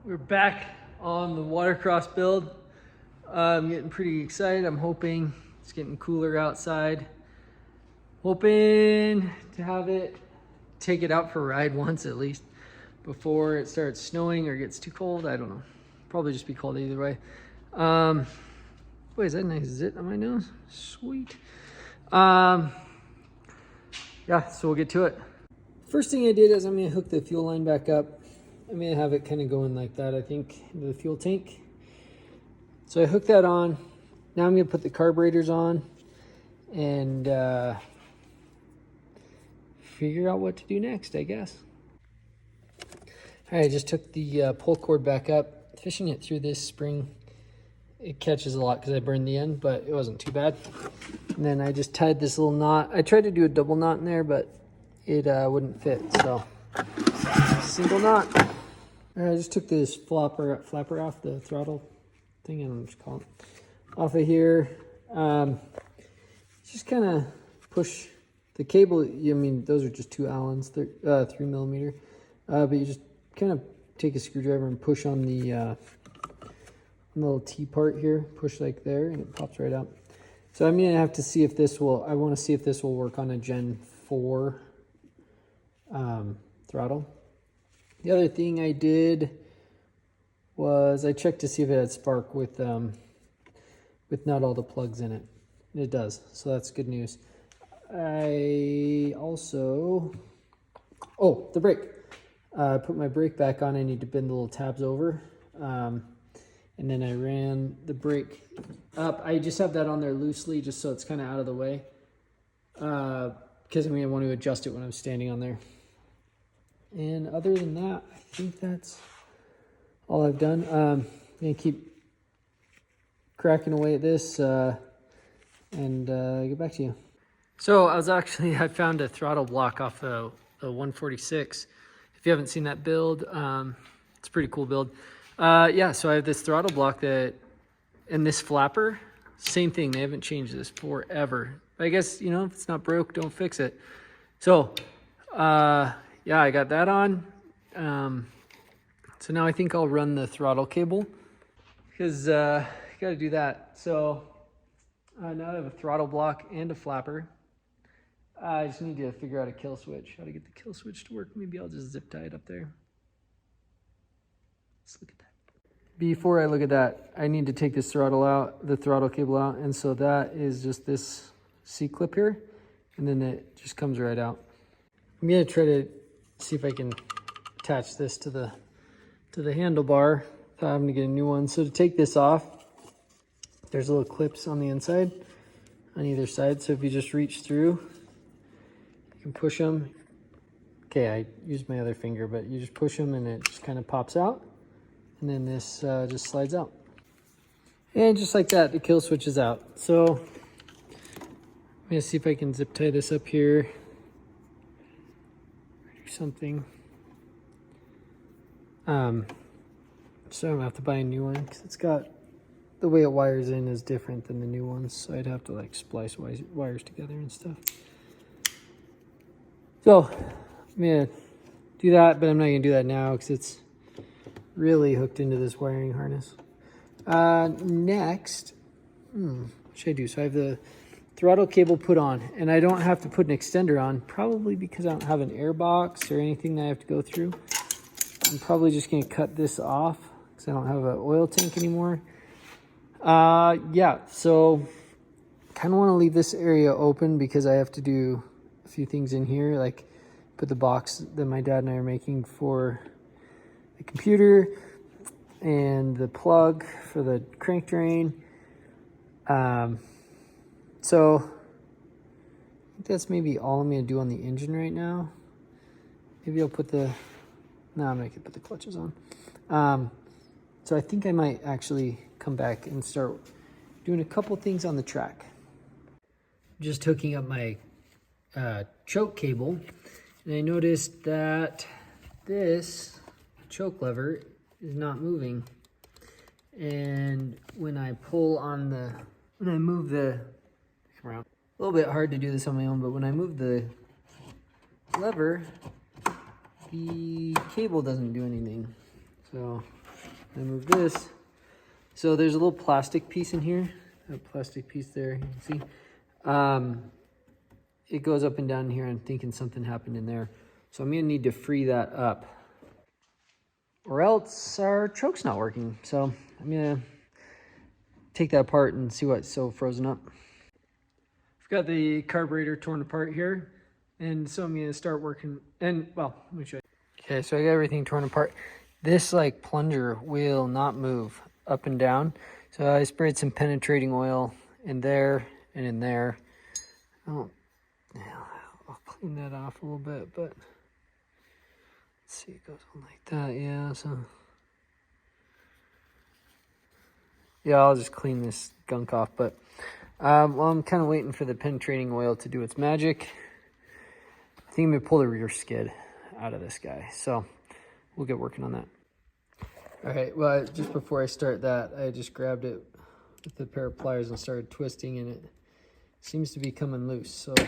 We're back on the Watercross build. I'm getting pretty excited. I'm hoping it's getting cooler outside. Hoping to have it, take it out for a ride once at least before it starts snowing or gets too cold. I don't know. Probably just be cold either way. Boy, is that nice zit on my nose? Sweet. Yeah, so we'll get to it. First thing I did is I'm gonna hook the fuel line back up. I'm gonna have it kind of going like that, I think, into the fuel tank. So I hooked that on. Now I'm gonna put the carburetors on and figure out what to do next, I guess. All right, I just took the pull cord back up, fishing it through this spring. It catches a lot because I burned the end, but it wasn't too bad. And then I just tied this little knot. I tried to do a double knot in there, but it wouldn't fit, so single knot. I just took this flapper off the throttle thing, I don't know what you call it, off of here. Just kind of push the cable. I mean, those are just 2 Allens, 3mm. But you just kind of take a screwdriver and push on the little T part here. Push like there, and it pops right out. So I'm gonna have to see if this will. I want to see if this will work on a Gen 4 throttle. The other thing I did was I checked to see if it had spark with not all the plugs in it. And it does, so that's good news. I also, the brake. I put my brake back on. I need to bend the little tabs over. And then I ran the brake up. I just have that on there loosely just so it's kind of out of the way. Because I want to adjust it when I'm standing on there. And other than that, I think that's all I've done. I'm going to keep cracking away at this and get back to you. So I found a throttle block off the 146. If you haven't seen that build, it's a pretty cool build. Yeah, so I have this throttle block and this flapper, same thing. They haven't changed this forever. I guess, if it's not broke, don't fix it. So, yeah, I got that on. So now I think I'll run the throttle cable because I got to do that. So now I have a throttle block and a flapper. I just need to figure out a kill switch, how to get the kill switch to work. Maybe I'll just zip tie it up there. Let's look at that. Before I look at that, I need to take this the throttle cable out. And so that is just this C-clip here. And then it just comes right out. I'm going to try to see if I can attach this to the handlebar without having to get a new one. So to take this off, there's little clips on the inside on either side. So if you just reach through, you can push them. Okay, I used my other finger, but you just push them and it just kind of pops out. And then this just slides out. And just like that, the kill switch is out. So I'm gonna see if I can zip tie this up here. Do something. So I don't have to buy a new one because it's got, the way it wires in is different than the new ones. So I'd have to like splice wires together and stuff. So I'm gonna do that, but I'm not gonna do that now because it's really hooked into this wiring harness. Next, what should I do? So I have the throttle cable put on, and I don't have to put an extender on, probably because I don't have an air box or anything that I have to go through. I'm probably just gonna cut this off because I don't have an oil tank anymore. Yeah, so kind of want to leave this area open because I have to do a few things in here, like put the box that my dad and I are making for the computer and the plug for the crank drain. So I think that's maybe all I'm going to do on the engine right now. Maybe I'll put I'm going to put the clutches on. So I think I might actually come back and start doing a couple things on the track. Just hooking up my choke cable, and I noticed that this choke lever is not moving. And when I pull on when I move come around, a little bit hard to do this on my own, but when I move the lever, the cable doesn't do anything. So I move this. So there's a little plastic piece in here. A plastic piece there, you can see. It goes up and down here. I'm thinking something happened in there. So I'm gonna need to free that up, or else our choke's not working. So I'm gonna take that apart and see what's so frozen up. I've got the carburetor torn apart here. And so I'm gonna start working, and well, let me show you. Okay, so I got everything torn apart. This like plunger will not move up and down. So I sprayed some penetrating oil in there and in there. Oh, yeah, I'll clean that off a little bit, but let's see, it goes on like that, yeah, so. Yeah, I'll just clean this gunk off, but well, I'm kind of waiting for the penetrating oil to do its magic. I think I'm gonna pull the rear skid out of this guy, so we'll get working on that. All right, well, just before I start that, I just grabbed it with a pair of pliers and started twisting, and it seems to be coming loose, so I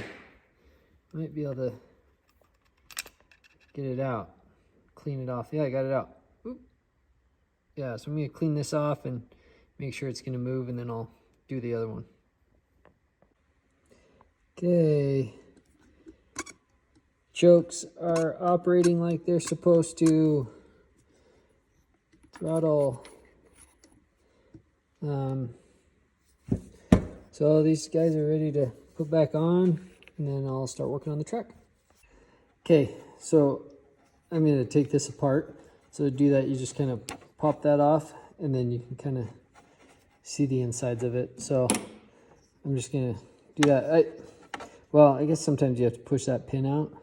might be able to get it out, clean it off. Yeah, I got it out. Oop. Yeah, so I'm gonna clean this off and make sure it's gonna move, and then I'll do the other one. Okay. Chokes are operating like they're supposed to. Throttle. So these guys are ready to put back on, and then I'll start working on the track. Okay, so I'm going to take this apart. So to do that, you just kind of pop that off, and then you can kind of see the insides of it. So I'm just going to do that. Well, I guess sometimes you have to push that pin out.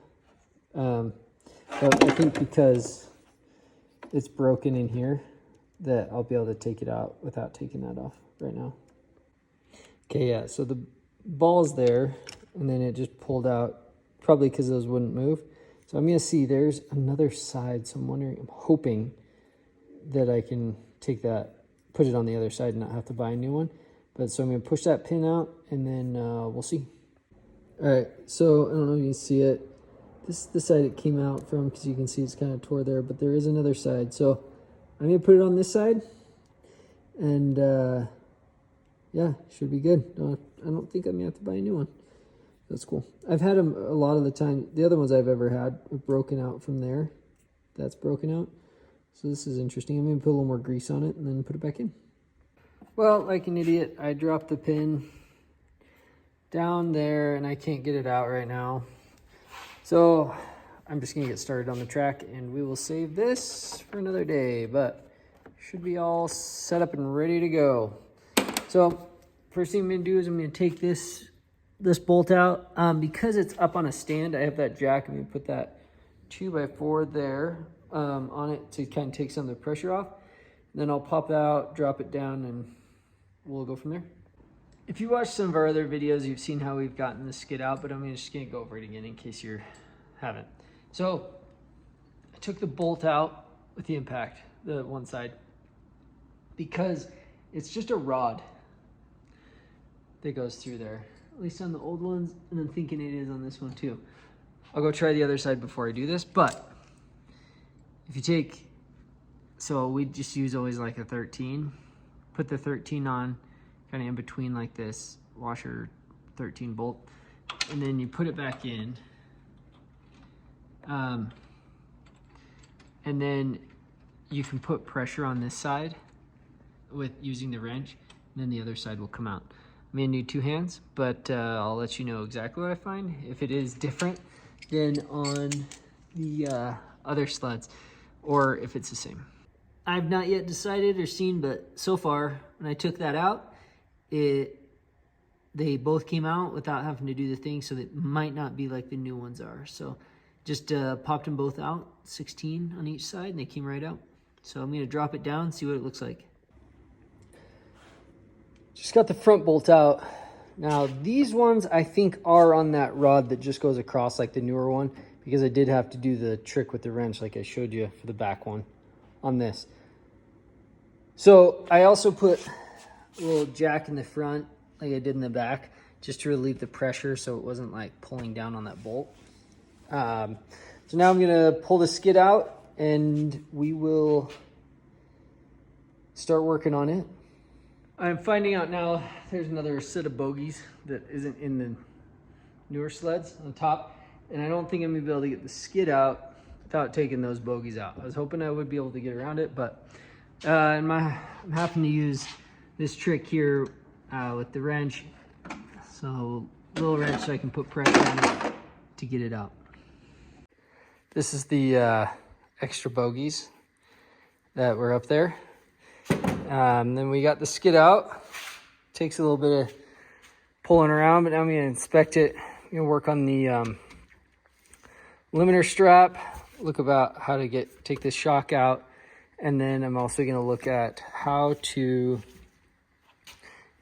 But I think because it's broken in here, that I'll be able to take it out without taking that off right now. Okay, yeah, so the ball's there, and then it just pulled out, probably because those wouldn't move. So I'm gonna see there's another side, so I'm hoping that I can take that, put it on the other side and not have to buy a new one. But so I'm gonna push that pin out, and then we'll see. All right, so I don't know if you can see it. This is the side it came out from, because you can see it's kind of tore there, but there is another side. So I'm going to put it on this side, and yeah, should be good. I don't think I'm going to have to buy a new one. That's cool. I've had them a lot of the time. The other ones I've ever had are broken out from there. That's broken out. So this is interesting. I'm going to put a little more grease on it and then put it back in. Well, like an idiot, I dropped the pin down there, and I can't get it out right now. So I'm just gonna get started on the track, and we will save this for another day, but should be all set up and ready to go. So first thing I'm gonna do is I'm gonna take this bolt out. Because it's up on a stand, I have that jack. I'm gonna put that 2x4 there on it to kind of take some of the pressure off. And then I'll pop that out, drop it down, and we'll go from there. If you watched some of our other videos, you've seen how we've gotten the skid out, but I'm just gonna go over it again in case you haven't. So I took the bolt out with the impact, the one side, because it's just a rod that goes through there, at least on the old ones, and I'm thinking it is on this one too. I'll go try the other side before I do this, but if you take, so we just use always like a 13, put the 13 on, kind of in between like this washer 13 bolt, and then you put it back in, and then you can put pressure on this side with using the wrench, and then the other side will come out. I may need two hands, but I'll let you know exactly what I find, if it is different than on the other sleds, or if it's the same. I've not yet decided or seen, but so far when I took that out, they both came out without having to do the thing, so it might not be like the new ones are. So just popped them both out, 16 on each side, and they came right out. So I'm gonna drop it down, see what it looks like. Just got the front bolt out. Now these ones I think are on that rod that just goes across like the newer one, because I did have to do the trick with the wrench like I showed you for the back one on this. So I also put a little jack in the front like I did in the back, just to relieve the pressure so it wasn't like pulling down on that bolt. So now I'm gonna pull the skid out, and we will start working on it. I'm finding out now there's another set of bogies that isn't in the newer sleds on top, and I don't think I'm gonna be able to get the skid out without taking those bogies out. I was hoping I would be able to get around it, but I'm having to use this trick here with the wrench. So little wrench so I can put pressure on it to get it out. This is the extra bogies that were up there. Then we got the skid out. Takes a little bit of pulling around, but now I'm gonna inspect it. I'm gonna work on the limiter strap, look about how to take this shock out, and then I'm also gonna look at how to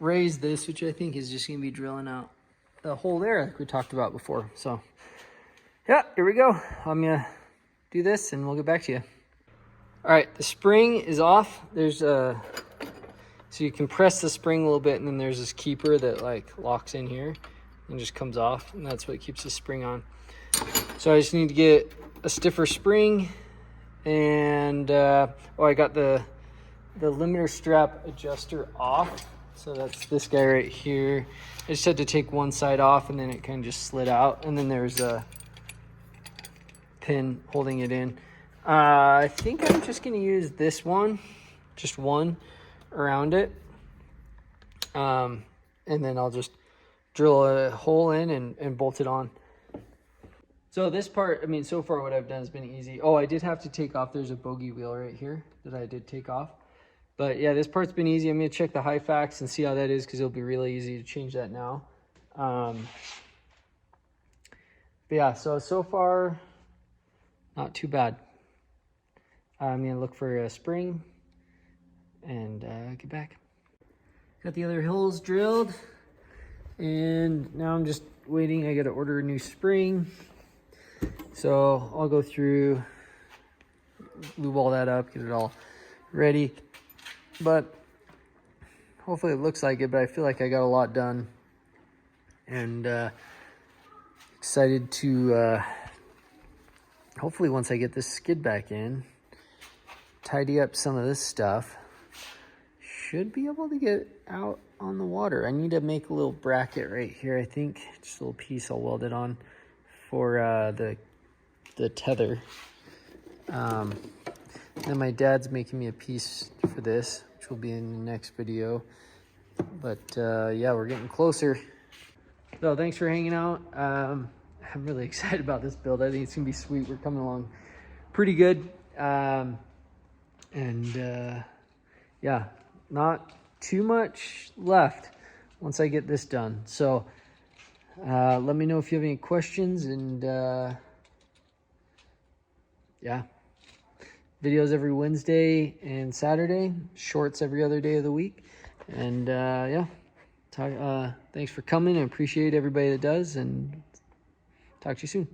raise this, which I think is just gonna be drilling out the hole there like we talked about before. So yeah, here we go. I'm gonna do this and we'll get back to you. All right, the spring is off. There's so you can press the spring a little bit, and then there's this keeper that like locks in here and just comes off, and that's what keeps the spring on. So I just need to get a stiffer spring, and I got the limiter strap adjuster off. So that's this guy right here. I just had to take one side off, and then it kind of just slid out, and then there's a pin holding it in. I think I'm just gonna use this one, just one around it, and then I'll just drill a hole in and bolt it on. So this part, I mean, so far what I've done has been easy. Oh, I did have to take off, there's a bogey wheel right here that I did take off. But yeah, this part's been easy. I'm gonna check the high facts and see how that is, because it'll be really easy to change that now. But yeah, so far, not too bad. I'm gonna look for a spring and get back. Got the other holes drilled, and now I'm just waiting. I gotta order a new spring. So I'll go through, lube all that up, get it all ready. But hopefully it looks like it, but I feel like I got a lot done. And excited to, hopefully once I get this skid back in, tidy up some of this stuff, should be able to get out on the water. I need to make a little bracket right here, I think. Just a little piece I'll weld it on for the tether. Then my dad's making me a piece for this, which will be in the next video. But yeah, we're getting closer. So thanks for hanging out. I'm really excited about this build. I think it's gonna be sweet. We're coming along pretty good. Yeah, not too much left once I get this done. So let me know if you have any questions, and yeah, videos every Wednesday and Saturday, shorts every other day of the week. And yeah, thanks for coming. I appreciate everybody that does, and talk to you soon.